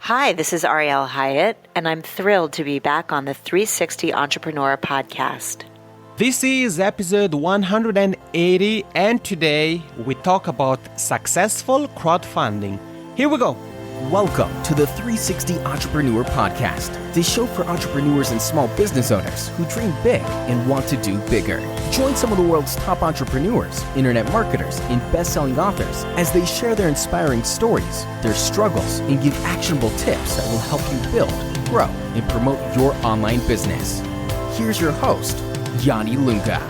Hi, this is Ariel Hyatt, and I'm thrilled to be back on the 360 Entrepreneur podcast. This is episode 180, and today we talk about successful crowdfunding. Here we go. Welcome to the 360 Entrepreneur Podcast, the show for entrepreneurs and small business owners who dream big and want to do bigger. Join some of the world's top entrepreneurs, internet marketers, and best-selling authors as they share their inspiring stories, their struggles, and give actionable tips that will help you build, grow, and promote your online business. Here's your host, Yanni Lunga.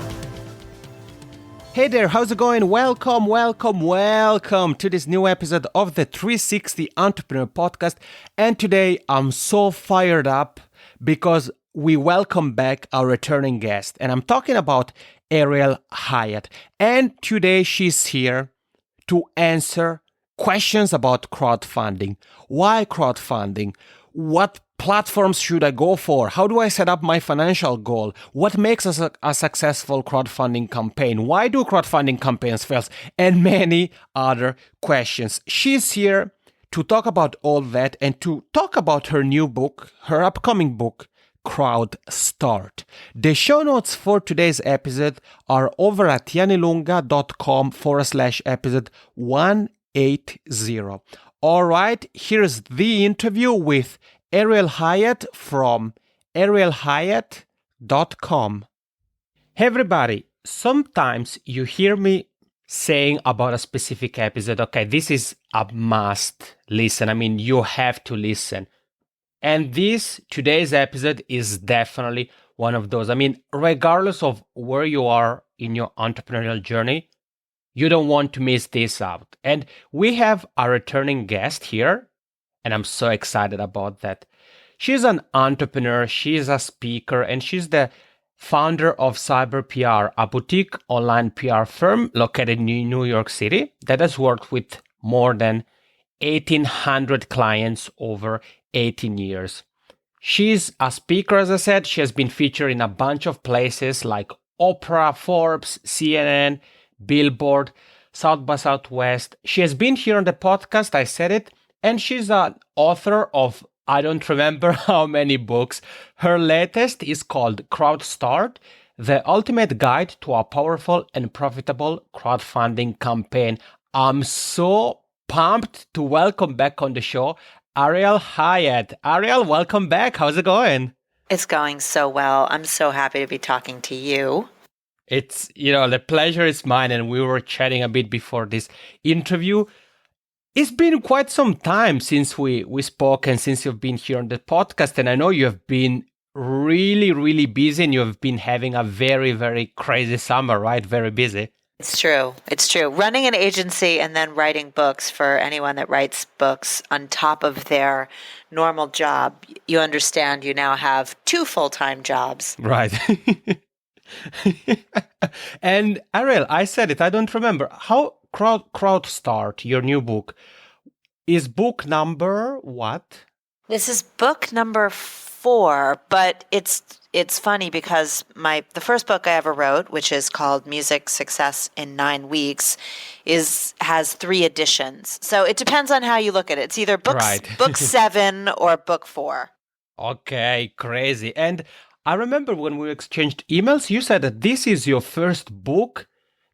Hey there, how's it going? Welcome to this new episode of the 360 Entrepreneur Podcast. And today I'm so fired up because we welcome back our returning guest. And I'm talking about Ariel Hyatt. And today she's here to answer questions about crowdfunding. Why crowdfunding? What platforms should I go for? How do I set up my financial goal? What makes a successful crowdfunding campaign? Why do crowdfunding campaigns fail? And many other questions. She's here to talk about all that and to talk about her new book, her upcoming book, CrowdStart. The show notes for today's episode are over at yannilunga.com/episode 180. All right, here's the interview with Ariel Hyatt from arielhyatt.com. Hey everybody, sometimes you hear me saying about a specific episode, okay, this is a must listen. I mean, you have to listen. And today's episode is definitely one of those. I mean, regardless of where you are in your entrepreneurial journey, you don't want to miss this out. And we have a returning guest here. And I'm so excited about that. She's an entrepreneur, she's a speaker, and she's the founder of CyberPR, a boutique online PR firm located in New York City that has worked with more than 1,800 clients over 18 years. She's a speaker, as I said. She has been featured in a bunch of places like Oprah, Forbes, CNN, Billboard, South by Southwest. She has been here on the podcast, I said it. And she's an author of, I don't remember how many books. Her latest is called CrowdStart, the ultimate guide to a powerful and profitable crowdfunding campaign. I'm so pumped to welcome back on the show Ariel Hyatt. Ariel, welcome back. How's it going? It's going so well. I'm so happy to be talking to you. It's, the pleasure is mine. And we were chatting a bit before this interview. It's been quite some time since we spoke and since you've been here on the podcast. And I know you have been really, really busy and you have been having a very, very crazy summer, right? Very busy. It's true. Running an agency and then writing books for anyone that writes books on top of their normal job. You understand you now have 2 full-time jobs. Right. And Ariel, I said it, I don't remember. How CrowdStart, your new book, is book number what? This is book number 4, but it's funny because the first book I ever wrote, which is called Music Success in 9 Weeks, has 3 editions. So it depends on how you look at it. It's either book 7 or book 4. Okay, crazy. And I remember when we exchanged emails, you said that this is your first book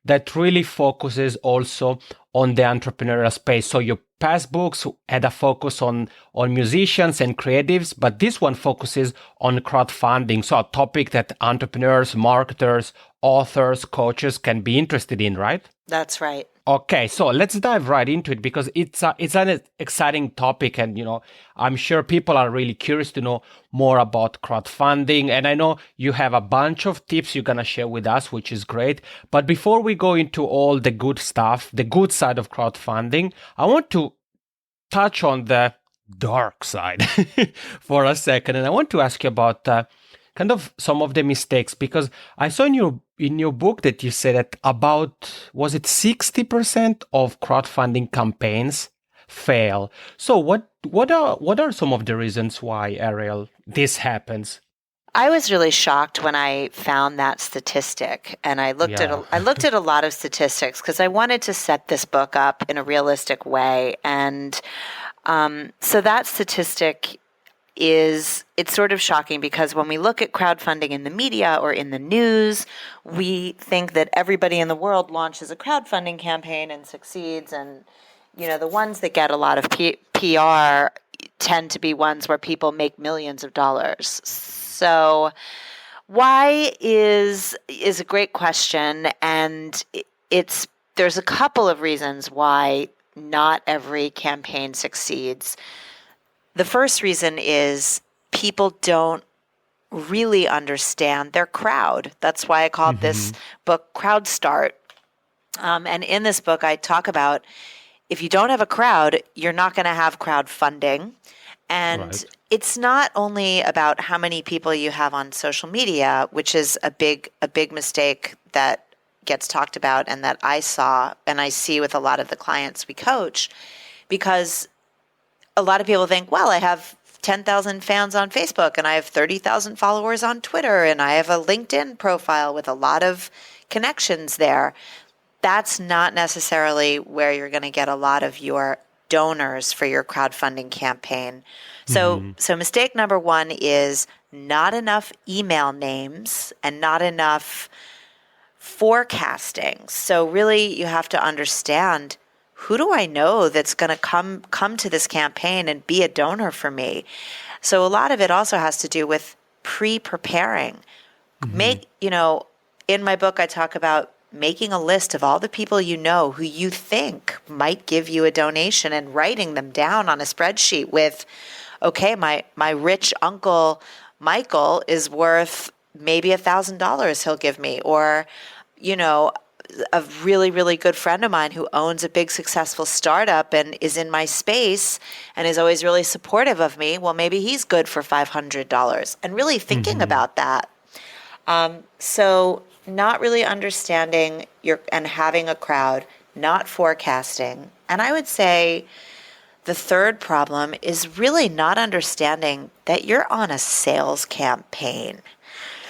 that really focuses also on the entrepreneurial space. So your past books had a focus on musicians and creatives, but this one focuses on crowdfunding. So a topic that entrepreneurs, marketers, authors, coaches can be interested in, right? That's right. Okay, so let's dive right into it because it's an exciting topic, and I'm sure people are really curious to know more about crowdfunding. And I know you have a bunch of tips you're gonna share with us, which is great. But before we go into all the good stuff, the good side of crowdfunding, I want to touch on the dark side for a second, and I want to ask you about kind of some of the mistakes, because I saw in your book that you said that about, was it 60% of crowdfunding campaigns fail. So what are some of the reasons why, Ariel, this happens? I was really shocked when I found that statistic, and I looked at a lot of statistics because I wanted to set this book up in a realistic way, and So that statistic it's sort of shocking because when we look at crowdfunding in the media or in the news, we think that everybody in the world launches a crowdfunding campaign and succeeds. And, the ones that get a lot of PR tend to be ones where people make millions of dollars. So why is a great question. And there's a couple of reasons why not every campaign succeeds. The first reason is people don't really understand their crowd. That's why I called this book CrowdStart. And in this book, I talk about if you don't have a crowd, you're not going to have crowdfunding. And it's not only about how many people you have on social media, which is a big mistake that gets talked about and that I saw and I see with a lot of the clients we coach, because a lot of people think, well, I have 10,000 fans on Facebook and I have 30,000 followers on Twitter and I have a LinkedIn profile with a lot of connections there. That's not necessarily where you're going to get a lot of your donors for your crowdfunding campaign. So mistake number one is not enough email names and not enough forecasting. So really you have to understand, who do I know that's going to come to this campaign and be a donor for me? So a lot of it also has to do with pre-preparing. In my book, I talk about making a list of all the people who you think might give you a donation and writing them down on a spreadsheet with, okay, my rich uncle Michael is worth maybe $1,000 he'll give me, or, a really, really good friend of mine who owns a big successful startup and is in my space and is always really supportive of me. Well, maybe he's good for $500, and really thinking about that. So not really understanding and having a crowd, not forecasting. And I would say the third problem is really not understanding that you're on a sales campaign.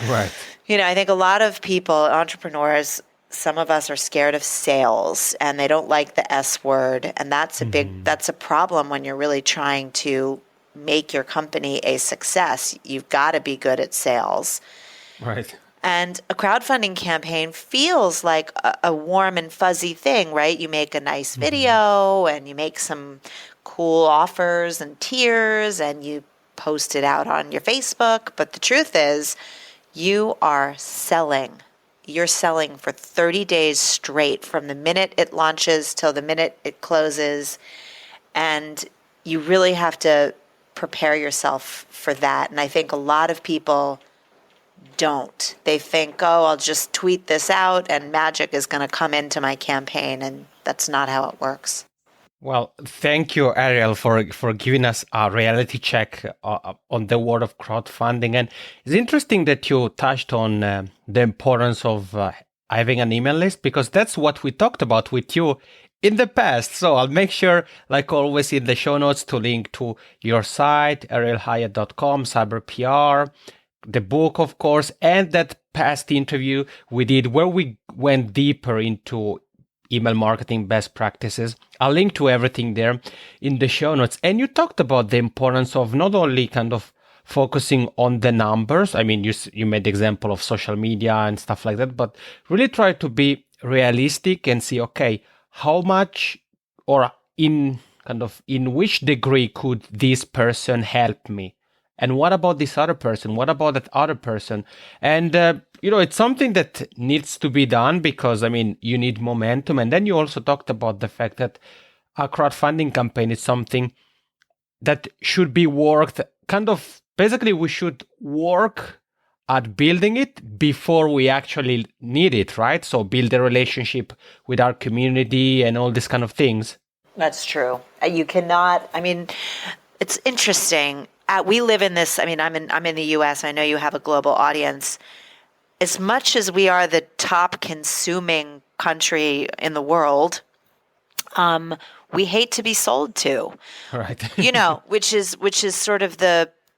Right. I think a lot of people, entrepreneurs, some of us are scared of sales and they don't like the S word. And that's a problem when you're really trying to make your company a success. You've got to be good at sales. Right. And a crowdfunding campaign feels like a warm and fuzzy thing, right? You make a nice video and you make some cool offers and tiers and you post it out on your Facebook. But the truth is, you are selling. You're selling for 30 days straight from the minute it launches till the minute it closes. And you really have to prepare yourself for that. And I think a lot of people don't. They think, oh, I'll just tweet this out and magic is going to come into my campaign. And that's not how it works. Well, thank you, Ariel, for giving us a reality check on the world of crowdfunding. And it's interesting that you touched on the importance of having an email list, because that's what we talked about with you in the past. So I'll make sure, like always, in the show notes to link to your site, arielhyatt.com, CyberPR, the book, of course, and that past interview we did where we went deeper into email marketing best practices. I'll link to everything there in the show notes. And you talked about the importance of not only kind of focusing on the numbers. I mean, you made the example of social media and stuff like that, but really try to be realistic and see, okay, how much or in which degree could this person help me? And what about this other person? What about that other person? And, it's something that needs to be done because, you need momentum. And then you also talked about the fact that a crowdfunding campaign is something that should be worked basically we should work at building it before we actually need it, right? So build a relationship with our community and all these kind of things. That's true. You cannot, it's interesting. We live in this, I'm in the US. I know you have a global audience. As much as we are the top consuming country in the world, we hate to be sold to. Right. Which is sort of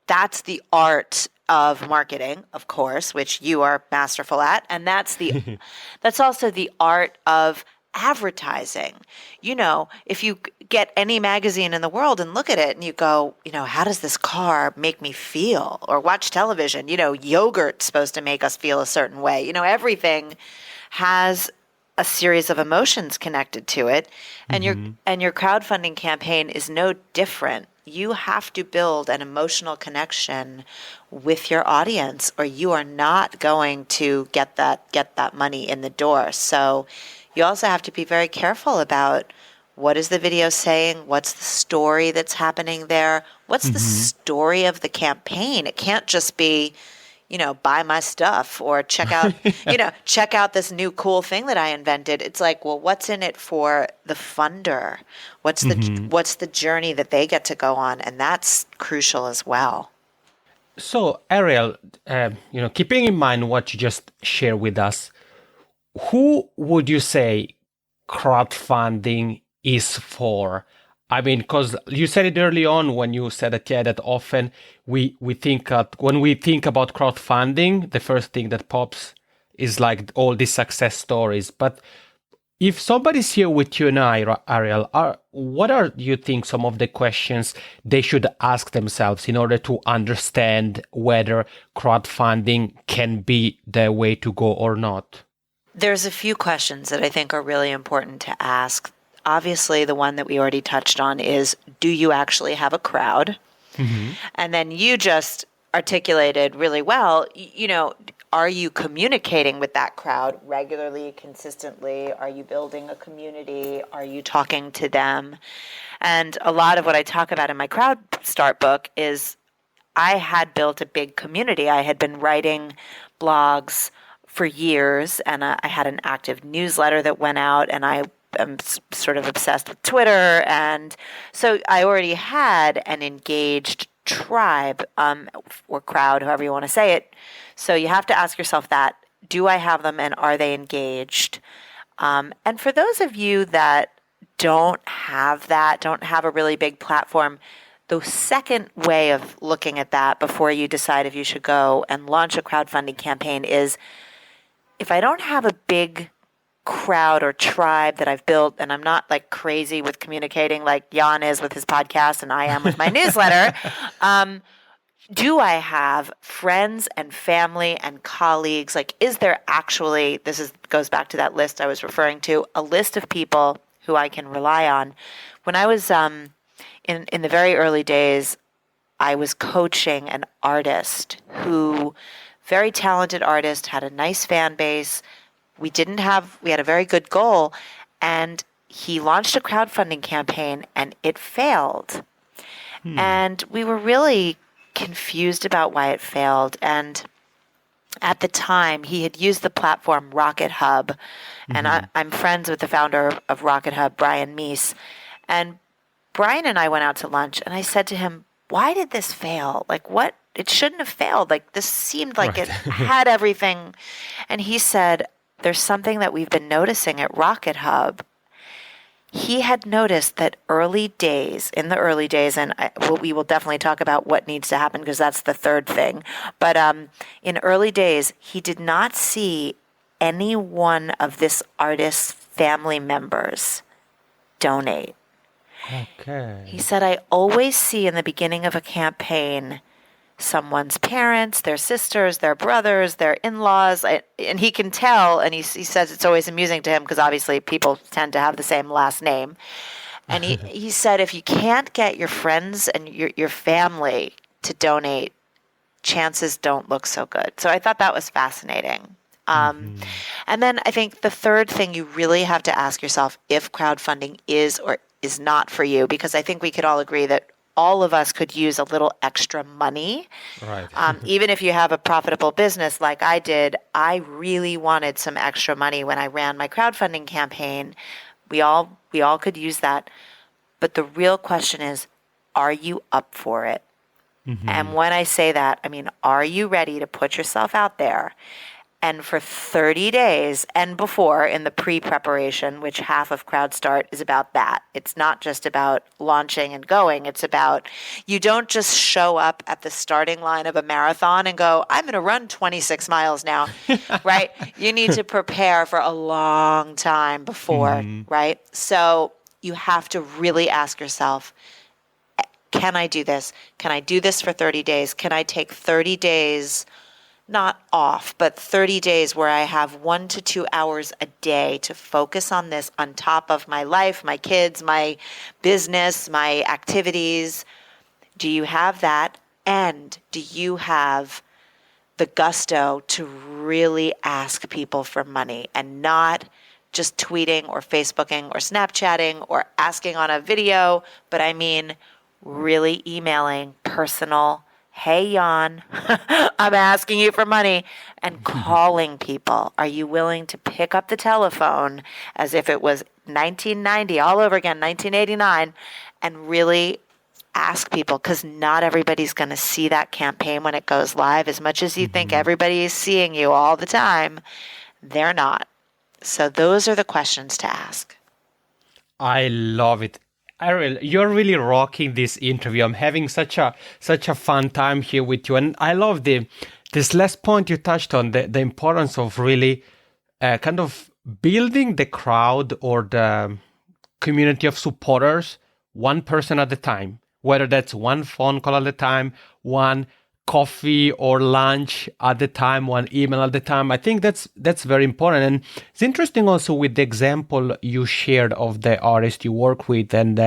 that's the art of marketing, of course, which you are masterful at. And that's also the art of advertising. If you get any magazine in the world and look at it and you go, how does this car make me feel? Or watch television, yogurt's supposed to make us feel a certain way. Everything has a series of emotions connected to it, and your crowdfunding campaign is no different. You have to build an emotional connection with your audience, or you are not going to get that money in the door. So you also have to be very careful about what is the video saying, what's the story that's happening there, what's the story of the campaign. It can't just be, buy my stuff or check out this new cool thing that I invented. It's like, well, what's in it for the funder? What's the journey that they get to go on? And that's crucial as well. So, Ariel, keeping in mind what you just shared with us, who would you say crowdfunding is for? I mean, because you said it early on when you said that often we think when we think about crowdfunding, the first thing that pops is like all these success stories. But if somebody's here with you and I, Ariel, what are you think some of the questions they should ask themselves in order to understand whether crowdfunding can be the way to go or not? There's a few questions that I think are really important to ask. Obviously, the one that we already touched on is, do you actually have a crowd? And then you just articulated really well, are you communicating with that crowd regularly, consistently? Are you building a community? Are you talking to them? And a lot of what I talk about in my CrowdStart book is I had built a big community. I had been writing blogs for years, and I had an active newsletter that went out, and I'm sort of obsessed with Twitter. And so I already had an engaged tribe or crowd, however you want to say it. So you have to ask yourself that, do I have them and are they engaged? And for those of you that don't have a really big platform, the second way of looking at that before you decide if you should go and launch a crowdfunding campaign is, if I don't have a big crowd or tribe that I've built, and I'm not like crazy with communicating like Jan is with his podcast and I am with my newsletter, do I have friends and family and colleagues? Like, is there actually, goes back to that list I was referring to, a list of people who I can rely on? When I was in the very early days, I was coaching an artist who, very talented artist, had a nice fan base. We had a very good goal, and he launched a crowdfunding campaign and it failed. And we were really confused about why it failed. And at the time, he had used the platform Rocket Hub, and I'm friends with the founder of Rocket Hub, Brian Meese. And Brian and I went out to lunch, and I said to him, why did this fail? Like, what? It shouldn't have failed. Like, this seemed like it had everything. And he said, there's something that we've been noticing at Rocket Hub. He had noticed that in the early days, and we will definitely talk about what needs to happen because that's the third thing. But in early days, he did not see any one of this artist's family members donate. Okay. He said, I always see in the beginning of a campaign someone's parents, their sisters, their brothers, their in-laws, and he can tell, and he says it's always amusing to him because obviously people tend to have the same last name. And he said, if you can't get your friends and your family to donate, chances don't look so good. So I thought that was fascinating. And then I think the third thing you really have to ask yourself if crowdfunding is or is not for you, because I think we could all agree that all of us could use a little extra money. Right. Even if you have a profitable business like I did, I really wanted some extra money when I ran my crowdfunding campaign. We all could use that. But the real question is, are you up for it? And when I say that, I mean, are you ready to put yourself out there And for 30 days and before in the pre-preparation, which half of CrowdStart is about that. It's not just about launching and going. It's about, you don't just show up at the starting line of a marathon and go, I'm going to run 26 miles now, right? You need to prepare for a long time before, right? So you have to really ask yourself, can I do this? Can I do this for 30 days? Can I take 30 days not off, but 30 days where I have 1 to 2 hours a day to focus on this on top of my life, my kids, my business, my activities? Do you have that? And do you have the gusto to really ask people for money and not just tweeting or Facebooking or Snapchatting or asking on a video, but I mean really emailing personal, hey, Jan, I'm asking you for money, and calling people. Are you willing to pick up the telephone as if it was 1990 all over again, 1989, and really ask people? Because not everybody's going to see that campaign when it goes live. As much as you think everybody is seeing you all the time, they're not. So those are the questions to ask. I love it. Ariel, you're really rocking this interview. I'm having such a fun time here with you, and I love this last point you touched on, the importance of really kind of building the crowd or the community of supporters one person at a time, whether that's one phone call at a time, one coffee or lunch at the time, one email at the time. I think that's very important. And it's interesting also with the example you shared of the artist you work with and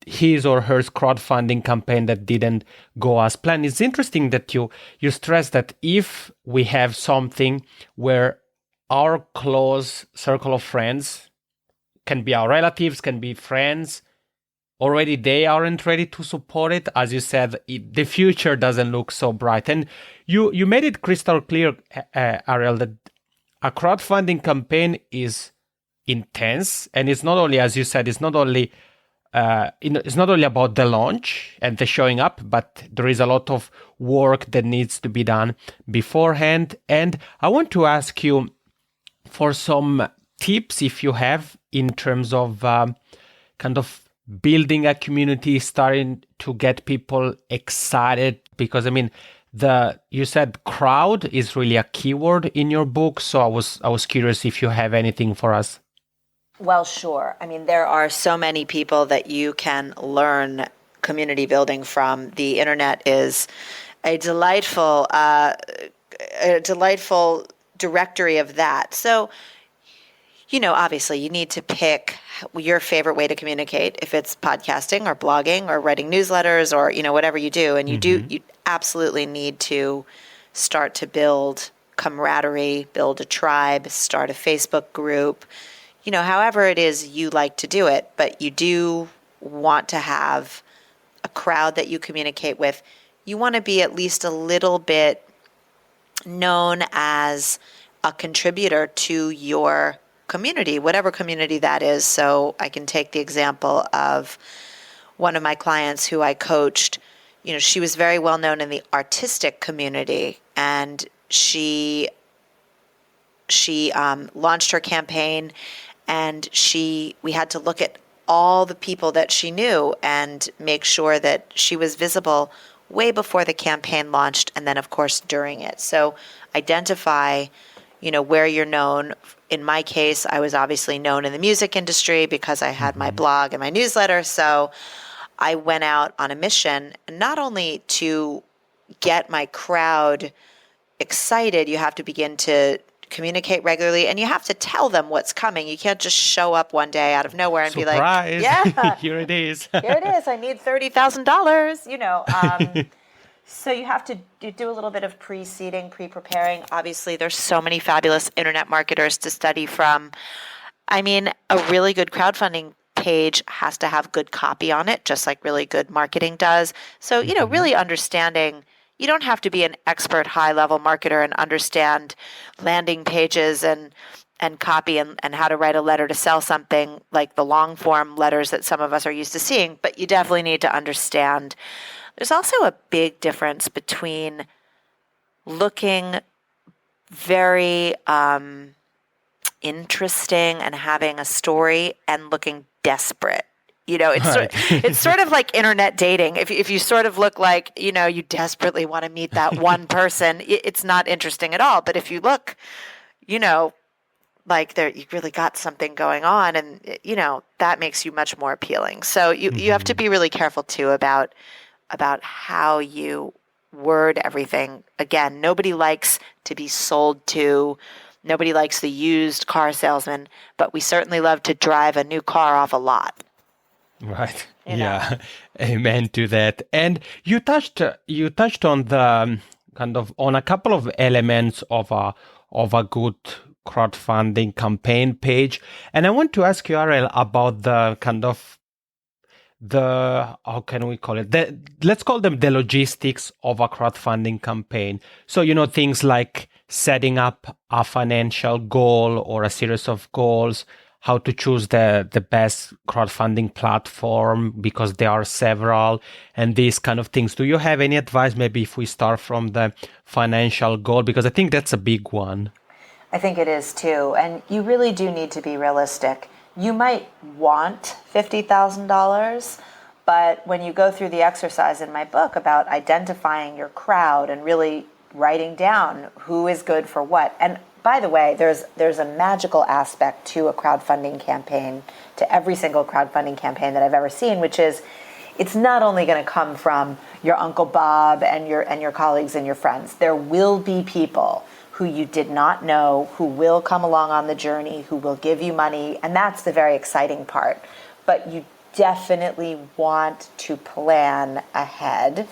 his or her crowdfunding campaign that didn't go as planned. It's interesting that you stress that if we have something where our close circle of friends, can be our relatives, can be friends, already they aren't ready to support it. As you said, the future doesn't look so bright. And you made it crystal clear, Ariel, that a crowdfunding campaign is intense. And it's not only, as you said, it's not only about the launch and the showing up, but there is a lot of work that needs to be done beforehand. And I want to ask you for some tips, if you have, in terms of kind of building a community, starting to get people excited, because I mean, you said crowd is really a keyword in your book. So I was curious if you have anything for us. Well, sure. I mean, there are so many people that you can learn community building from. The internet is a delightful directory of that. So, obviously you need to pick your favorite way to communicate, if it's podcasting or blogging or writing newsletters or, whatever you do. And you absolutely need to start to build camaraderie, build a tribe, start a Facebook group, however it is you like to do it. But you do want to have a crowd that you communicate with. You want to be at least a little bit known as a contributor to your community, whatever community that is. So I can take the example of one of my clients who I coached. She was very well known in the artistic community, and she launched her campaign, and we had to look at all the people that she knew and make sure that she was visible way before the campaign launched, and then of course during it. So identify where you're known. In my case, I was obviously known in the music industry because I had my blog and my newsletter. So I went out on a mission, not only to get my crowd excited, you have to begin to communicate regularly, and you have to tell them what's coming. You can't just show up one day out of nowhere and Surprise. Be like, yeah, here it is. Here it is. I need $30,000, So you have to do a little bit of pre-seeding, pre-preparing. Obviously, there's so many fabulous internet marketers to study from. I mean, a really good crowdfunding page has to have good copy on it, just like really good marketing does. So, really understanding, you don't have to be an expert high-level marketer and understand landing pages and copy and how to write a letter to sell something like the long-form letters that some of us are used to seeing, but you definitely need to understand. There's also a big difference between looking very interesting and having a story and looking desperate. Right. It's sort of like internet dating. If you sort of look like, you desperately want to meet that one person, it's not interesting at all. But if you look, you know, like there, you really got something going on, and that makes you much more appealing. So you have to be really careful too about how you word everything. Again, nobody likes to be sold to. Nobody likes the used car salesman, but we certainly love to drive a new car off a lot. Right. You know. Yeah. Amen to that. And you touched on the kind of on a couple of elements of a good crowdfunding campaign page. And I want to ask you, Ariel, about the kind of how can we call it? Let's call them the logistics of a crowdfunding campaign. So, things like setting up a financial goal or a series of goals, how to choose the best crowdfunding platform, because there are several, and these kind of things. Do you have any advice, maybe if we start from the financial goal? Because I think that's a big one. I think it is too. And you really do need to be realistic. You might want $50,000, but when you go through the exercise in my book about identifying your crowd and really writing down who is good for what. And by the way, there's a magical aspect to a crowdfunding campaign, to every single crowdfunding campaign that I've ever seen, which is it's not only going to come from your Uncle Bob and your colleagues and your friends. There will be people who you did not know, who will come along on the journey, who will give you money, and that's the very exciting part. But you definitely want to plan ahead.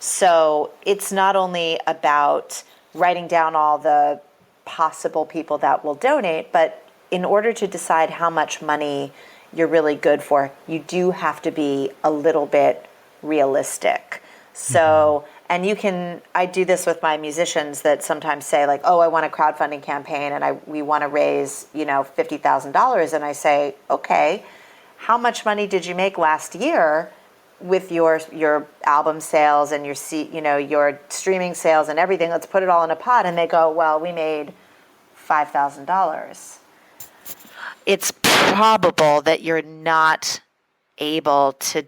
So it's not only about writing down all the possible people that will donate, but in order to decide how much money you're really good for, you do have to be a little bit realistic. So, and I do this with my musicians that sometimes say like, oh, I want a crowdfunding campaign and we want to raise, $50,000. And I say, okay, how much money did you make last year with your album sales and your streaming sales and everything? Let's put it all in a pot. And they go, well, we made $5,000. It's probable that you're not able to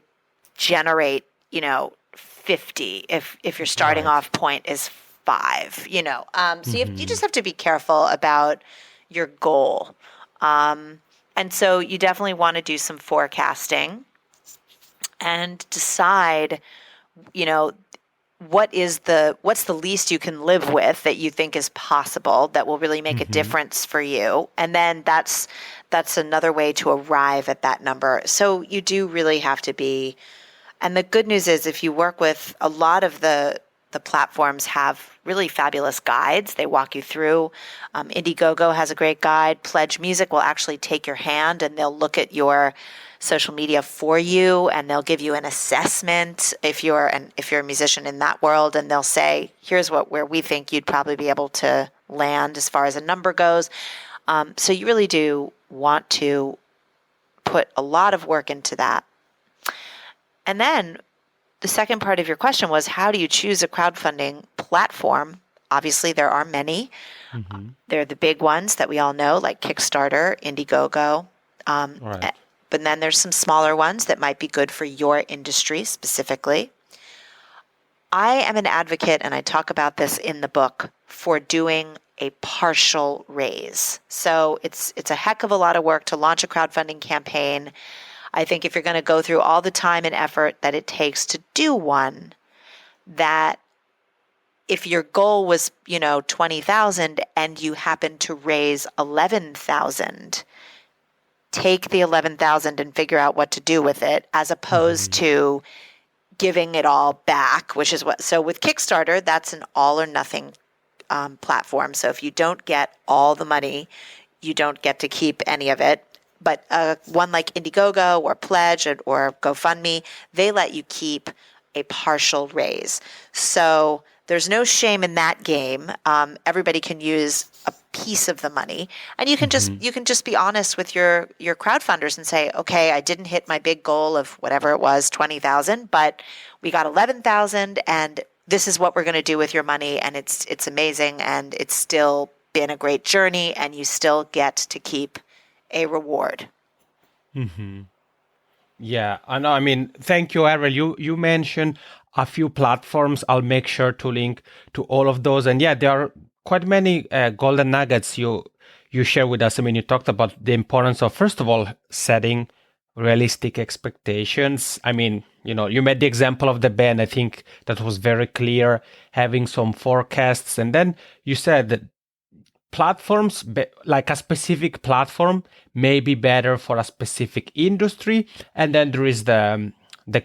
generate, 50 if your starting off point is 5, so you just have to be careful about your goal. And so you definitely want to do some forecasting and decide, what's the least you can live with that you think is possible that will really make a difference for you. And then that's another way to arrive at that number. So you do really have to be. And the good news is if you work with a lot of the platforms have really fabulous guides. They walk you through. Indiegogo has a great guide. Pledge Music will actually take your hand and they'll look at your social media for you and they'll give you an assessment if you're a musician in that world, and they'll say, here's where we think you'd probably be able to land as far as a number goes. So you really do want to put a lot of work into that. And then the second part of your question was, how do you choose a crowdfunding platform? Obviously, there are many. They're the big ones that we all know, like Kickstarter, Indiegogo. Right. But then there's some smaller ones that might be good for your industry specifically. I am an advocate, and I talk about this in the book, for doing a partial raise. So it's a heck of a lot of work to launch a crowdfunding campaign. I think if you're going to go through all the time and effort that it takes to do one, that if your goal was, 20,000 and you happen to raise 11,000, take the 11,000 and figure out what to do with it, as opposed to giving it all back, which is so with Kickstarter, that's an all or nothing platform. So if you don't get all the money, you don't get to keep any of it. But one like Indiegogo or Pledge or GoFundMe, they let you keep a partial raise. So there's no shame in that game. Everybody can use a piece of the money, and you can just be honest with your crowdfunders and say, okay, I didn't hit my big goal of whatever it was, 20,000, but we got 11,000, and this is what we're going to do with your money, and it's amazing, and it's still been a great journey, and you still get to keep a reward. Yeah, I know. I mean, thank you, Ariel. You mentioned a few platforms. I'll make sure to link to all of those. And yeah, there are quite many golden nuggets you share with us. I mean, you talked about the importance of, first of all, setting realistic expectations. I mean, you made the example of the band. I think that was very clear, having some forecasts. And then you said that platforms, like a specific platform, may be better for a specific industry. And then there is the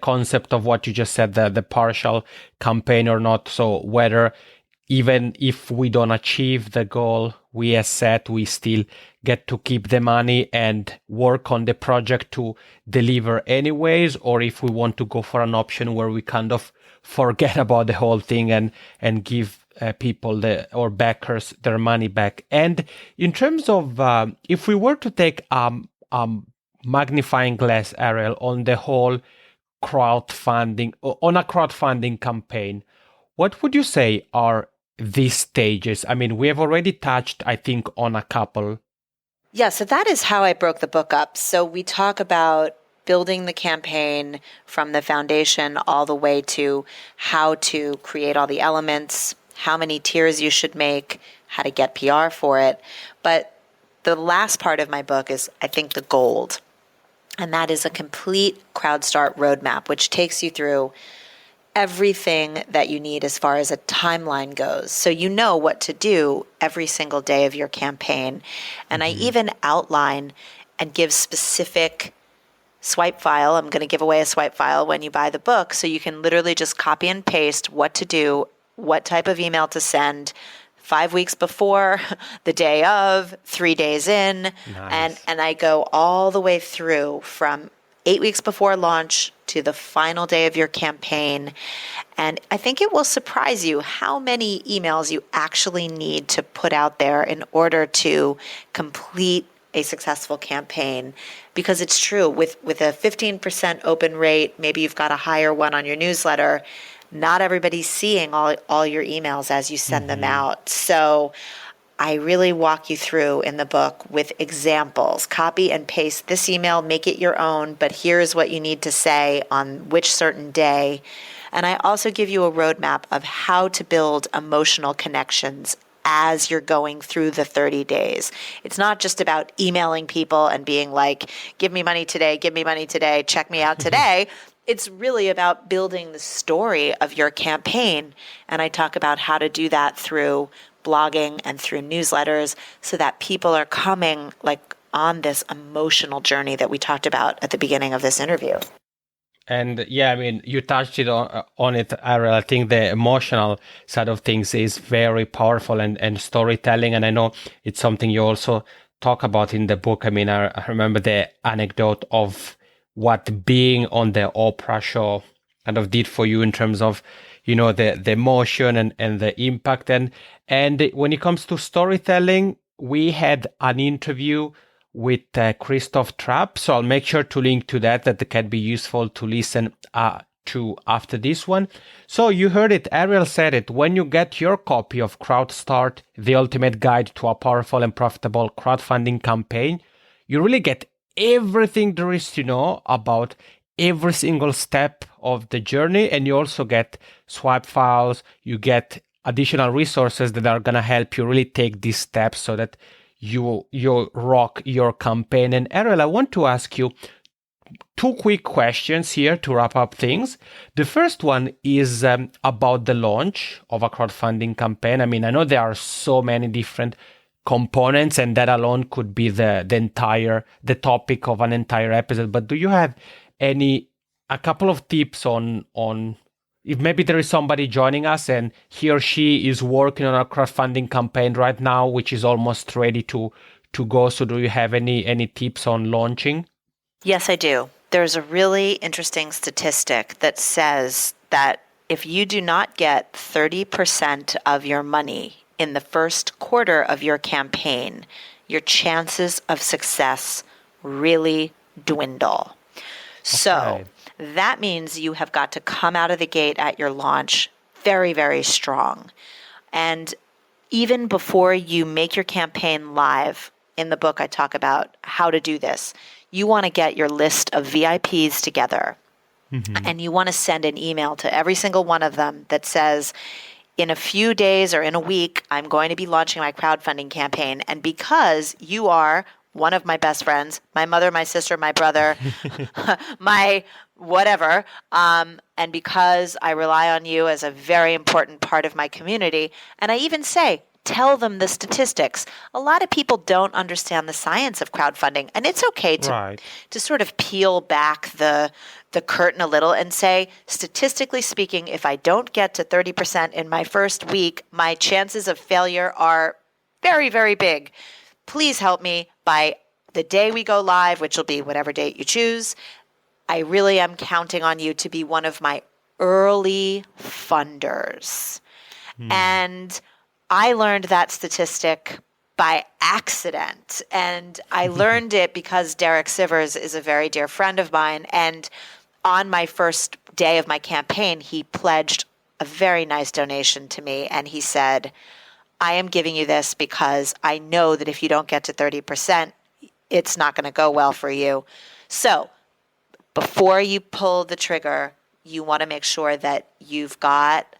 concept of what you just said, the partial campaign or not. So whether even if we don't achieve the goal we have set, we still get to keep the money and work on the project to deliver anyways, or if we want to go for an option where we kind of forget about the whole thing and give people or backers their money back. And in terms of if we were to take magnifying glass, Ariel, on the whole crowdfunding, on a crowdfunding campaign, what would you say are these stages? I mean, we have already touched, I think, on a couple. Yeah, so that is how I broke the book up. So we talk about building the campaign from the foundation all the way to how to create all the elements, how many tiers you should make, how to get PR for it. But the last part of my book is, I think, the gold. And that is a complete CrowdStart roadmap, which takes you through everything that you need as far as a timeline goes. So you know what to do every single day of your campaign. And I even outline and give specific swipe file. I'm going to give away a swipe file when you buy the book. So you can literally just copy and paste what to do, what type of email to send 5 weeks before, the day of, 3 days in. Nice. And I go all the way through from 8 weeks before launch to the final day of your campaign. And I think it will surprise you how many emails you actually need to put out there in order to complete a successful campaign. Because it's true, with a 15% open rate, maybe you've got a higher one on your newsletter, not everybody's seeing all your emails as you send them out. So I really walk you through in the book with examples. Copy and paste this email, make it your own, but here's what you need to say on which certain day. And I also give you a roadmap of how to build emotional connections as you're going through the 30 days. It's not just about emailing people and being like, give me money today, check me out today. It's really about building the story of your campaign. And I talk about how to do that through blogging and through newsletters so that people are coming like on this emotional journey that we talked about at the beginning of this interview. And yeah, I mean, you touched it on it, Ariel. I think the emotional side of things is very powerful and storytelling. And I know it's something you also talk about in the book. I mean, I remember the anecdote of what being on the Oprah show kind of did for you in terms of, the emotion and the impact. And when it comes to storytelling, we had an interview with Christoph Trapp. So I'll make sure to link to that can be useful to listen to after this one. So you heard it, Ariel said it. When you get your copy of CrowdStart, the ultimate guide to a powerful and profitable crowdfunding campaign, you really get everything there is to know about every single step of the journey. And you also get swipe files, you get additional resources that are going to help you really take these steps so that you rock your campaign. And Ariel, I want to ask you 2 quick questions here to wrap up things. The first one is about the launch of a crowdfunding campaign. I mean, I know there are so many different components, and that alone could be the topic of an entire episode. But do you have a couple of tips on if maybe there is somebody joining us and he or she is working on a crowdfunding campaign right now, which is almost ready to go? So do you have any tips on launching? Yes, I do. There's a really interesting statistic that says that if you do not get 30% of your money in the first quarter of your campaign, your chances of success really dwindle. So that means you have got to come out of the gate at your launch very, very strong. And even before you make your campaign live, in the book I talk about how to do this. You want to get your list of VIPs together, and you want to send an email to every single one of them that says, in a few days or in a week, I'm going to be launching my crowdfunding campaign. And because you are one of my best friends, my mother, my sister, my brother, my whatever, and because I rely on you as a very important part of my community, and I even say, tell them the statistics. A lot of people don't understand the science of crowdfunding, and it's okay to sort of peel back the curtain a little and say, statistically speaking, if I don't get to 30% in my first week, my chances of failure are very, very big. Please help me by the day we go live, which will be whatever date you choose. I really am counting on you to be one of my early funders. And I learned that statistic by accident. And I learned it because Derek Sivers is a very dear friend of mine. And on my first day of my campaign, he pledged a very nice donation to me. And he said, I am giving you this because I know that if you don't get to 30%, it's not going to go well for you. So before you pull the trigger, you want to make sure that you've got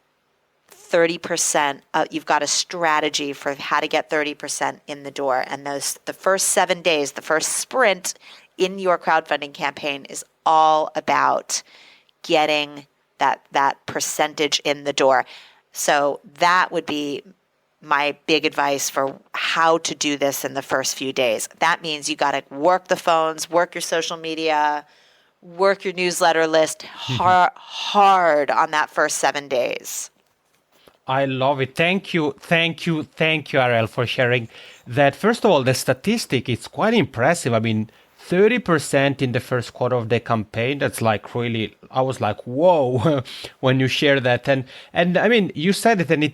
30%, you've got a strategy for how to get 30% in the door. And the first 7 days, the first sprint in your crowdfunding campaign is all about getting that percentage in the door. So that would be my big advice for how to do this in the first few days. That means you got to work the phones, work your social media, work your newsletter list hard on that first 7 days. I love it. Thank you, Ariel, for sharing that. First of all, the statistic is quite impressive. I mean, 30% in the first quarter of the campaign. That's like really, I was like, whoa, when you share that. And I mean, you said it, and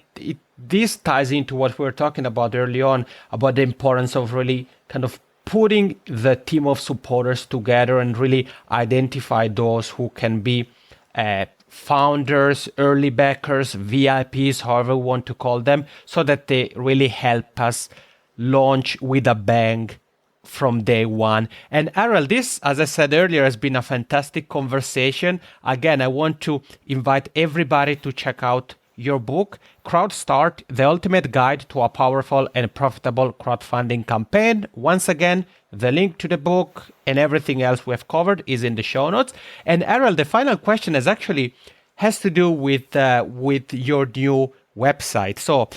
this ties into what we were talking about early on, about the importance of really kind of putting the team of supporters together and really identify those who can be founders, early backers, VIPs, however we want to call them, so that they really help us launch with a bang from day one. And Ariel, this, as I said earlier, has been a fantastic conversation. Again, I want to invite everybody to check out your book, CrowdStart, The Ultimate Guide to a Powerful and Profitable Crowdfunding Campaign. Once again, the link to the book and everything else we have covered is in the show notes. And Ariel, the final question has to do with your new website. So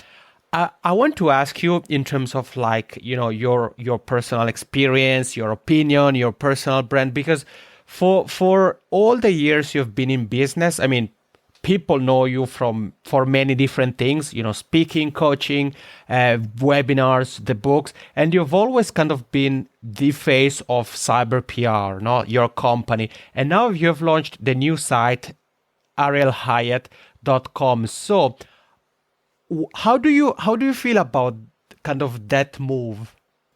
I want to ask you in terms of your personal experience, your opinion, your personal brand, because for all the years you've been in business, I mean, people know you for many different things, speaking, coaching, webinars, the books, and you've always kind of been the face of CyberPR, your company. And now you've launched the new site, arielhyatt.com. So how do you feel about kind of that move?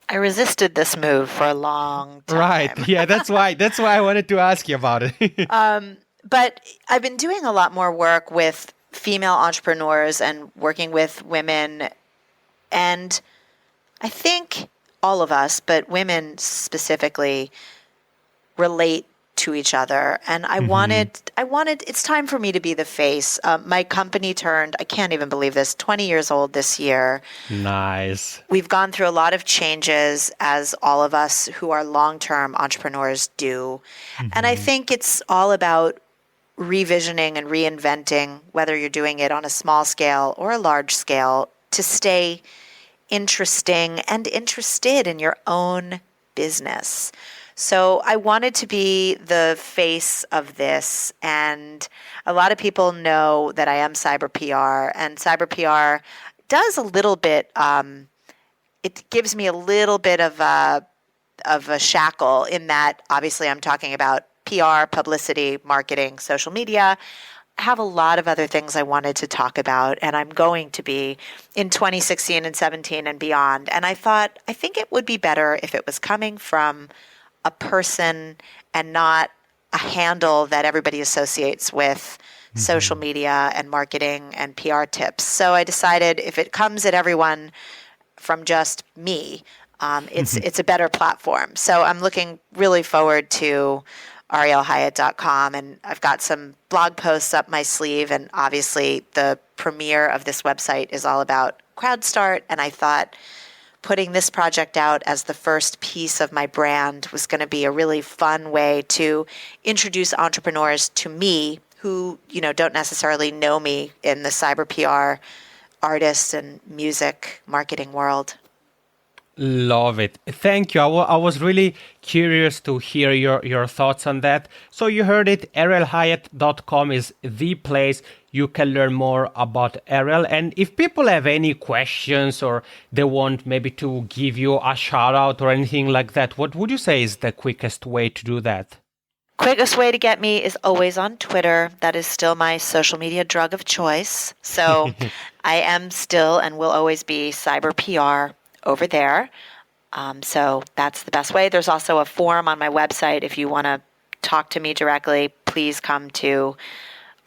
I resisted this move for a long time. Right. Yeah, that's why I wanted to ask you about it. But I've been doing a lot more work with female entrepreneurs and working with women. And I think all of us, but women specifically, relate to each other. And I wanted, it's time for me to be the face. My company turned, I can't even believe this, 20 years old this year. Nice. We've gone through a lot of changes, as all of us who are long-term entrepreneurs do. And I think it's all about revisioning and reinventing, whether you're doing it on a small scale or a large scale, to stay interesting and interested in your own business. So I wanted to be the face of this, and a lot of people know that I am CyberPR, and CyberPR does a little bit, it gives me a little bit of a shackle in that obviously I'm talking about PR, publicity, marketing, social media. I have a lot of other things I wanted to talk about, and I'm going to be in 2016 and 17 and beyond. And I think it would be better if it was coming from a person and not a handle that everybody associates with social media and marketing and PR tips. So I decided if it comes at everyone from just me, it's a better platform. So I'm looking really forward to arielhyatt.com, and I've got some blog posts up my sleeve, and obviously the premiere of this website is all about CrowdStart, and I thought putting this project out as the first piece of my brand was going to be a really fun way to introduce entrepreneurs to me who, don't necessarily know me in the CyberPR artist and music marketing world. Love it. Thank you. I was really curious to hear your thoughts on that. So you heard it, arielhyatt.com is the place you can learn more about Ariel. And if people have any questions or they want maybe to give you a shout out or anything like that, what would you say is the quickest way to do that? Quickest way to get me is always on Twitter. That is still my social media drug of choice. So I am still and will always be CyberPR over there. So that's the best way. There's also a form on my website. If you want to talk to me directly, please come to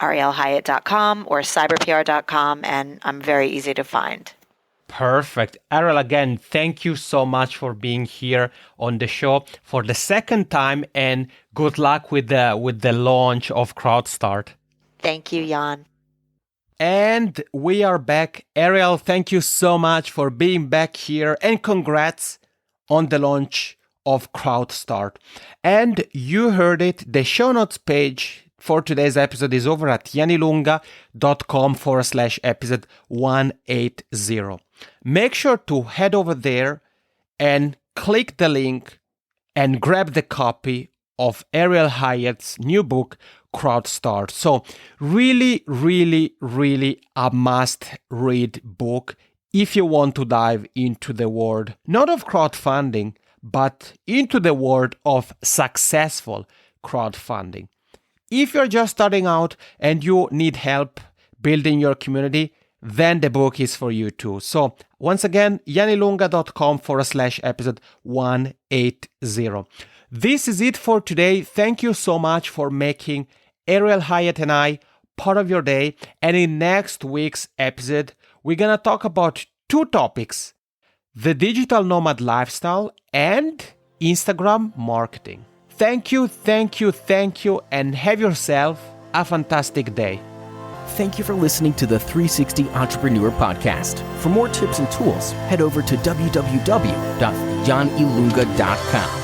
arielhyatt.com or cyberpr.com, and I'm very easy to find. Perfect. Ariel, again, thank you so much for being here on the show for the second time, and good luck with the launch of CrowdStart. Thank you, Jan. And we are back. Ariel, thank you so much for being back here, and congrats on the launch of CrowdStart. And you heard it, the show notes page for today's episode is over at janilunga.com/episode 180. Make sure to head over there and click the link and grab the copy of Ariel Hyatt's new book, CrowdStart. So really, really, really a must-read book if you want to dive into the world, not of crowdfunding, but into the world of successful crowdfunding. If you're just starting out and you need help building your community, then the book is for you too. So once again, janilunga.com/episode 180. This is it for today. Thank you so much for making Ariel Hyatt and I part of your day. And in next week's episode, we're going to talk about two topics: the digital nomad lifestyle and Instagram marketing. Thank you, and have yourself a fantastic day. Thank you for listening to the 360 Entrepreneur Podcast. For more tips and tools, head over to www.janilunga.com.